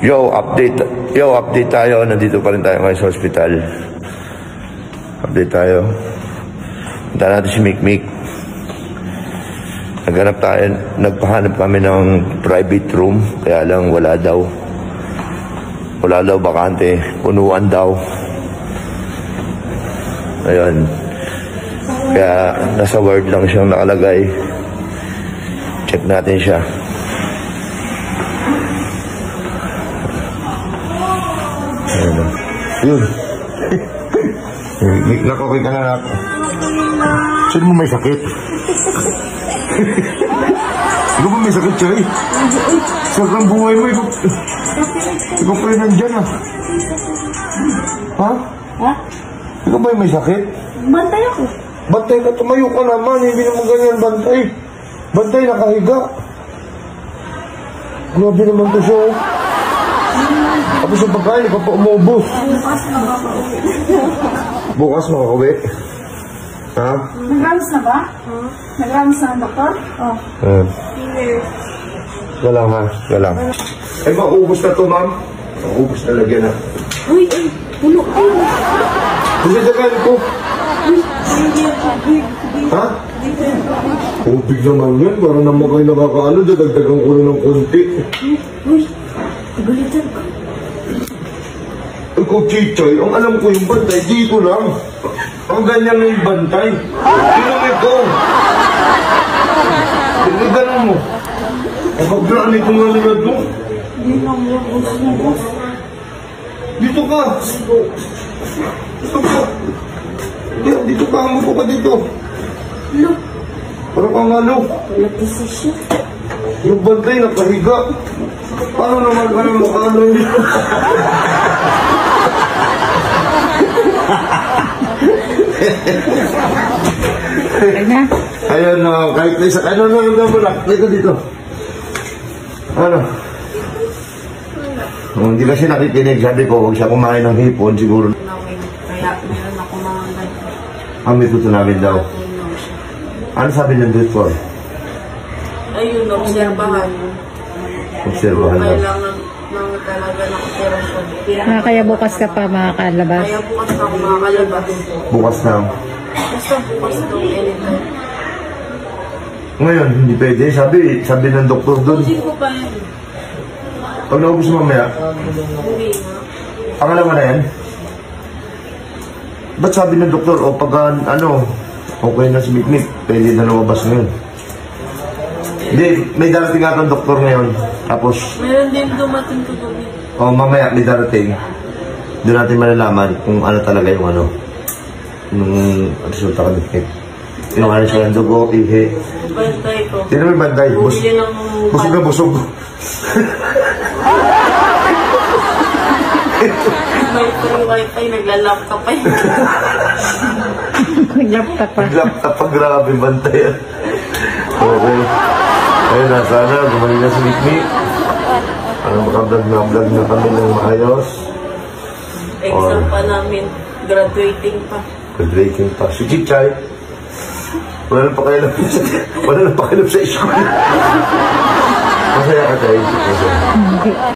Update tayo. Nandito pa rin tayo ngayon sa hospital. Update tayo. Punta natin si Mikmik. Nagpahanap kami ng private room. Kaya lang wala daw. Wala daw, bakante. Punuan daw. Ayun. Kaya nasa ward lang siyang nakalagay. Check natin siya. Ayun. Yun. Nakakay ka na. Sino mo may sakit? Ikaw ba may sakit, Chay? Sakang buhay mo, ikaw pa rin nandyan, ah. Ha? Ha? Ikaw ba may sakit? Bantay ako. Bantay ka, tumayo ka naman, hindi naman ganyan bantay. Bantay, nakahiga. Grabe naman to siya, oh. Tapos yung pagkain, ikaw pa umubos. Bukas makakauwi. Bukas makakauwi? Ha? Nagrams na ba? Nagrams na ang doktor? Oh. Galang ha, galang. Ay, maubos na to, ma'am. Maubos na lagyan na. Uy, puno. Hindi dagan ko. Ha? Tubig naman yan. Para naman kayo nakakaano, dadagdagan ko ng konti. Uy, nagalitan ka. Ikaw, Chichay, ang alam ko yung bantay, dito lang. Ang ganyan na yung bantay. Tinamig ko. Hindi ganun mo. Ang pagdaan ito nga nila ito. Hindi na mo gusto na boss. Dito ka. Dito ka. Dito ka. Hamuko ka dito. Look. Parang kang ano. Wala decision. Yung bantay nakahiga. Paano naman ka naman makano dito? Ayan, kahit na isa, ano mo lang, dito. Ano? Hindi kasi nakikinig, sabi ko, huwag siya kumain ng hipon, siguro. Kaya meron ako mga May tutunawin daw. Ano sabi ng doktor? ayun, obserbahan. Obserbahan daw. Kailangan mga talaga ng operasyon. Kaya bukas ka pa makakalabas. Kaya bukas na ako makakalabas. Bukas na. Basta bukas na anytime. Ngayon, hindi pwede. Sabi ng doktor doon. Hindi ko pa yun. Pag naubos mo mamaya, Hindi nga. pangalawa na yan. Ba't sabi ng doktor, o pag okay na si Mikmik, pwede na lumabas ngayon. Hindi, may darating nga ang doktor ngayon. Tapos, Meron din dumating ko doon. mamaya may darating. Doon natin malalaman kung ano talaga yung nung resulta ka Mikmik. Yung siya ng dugo, ihi. Bantay ko. Sino may banday? Bumili ng Busog na busog. may free wifi, naglalaptop pa yun. Nag-laptop pa. Laptop pa, grabe bantay. Okay. Ayun na, sana gumaling na si Mikmik. Makablog na kami ng maayos. Exam pa namin. Graduating pa. Graduating pa. Si Chichay, wala nang pakialam sa school. Masaya ka tayo. Masaya.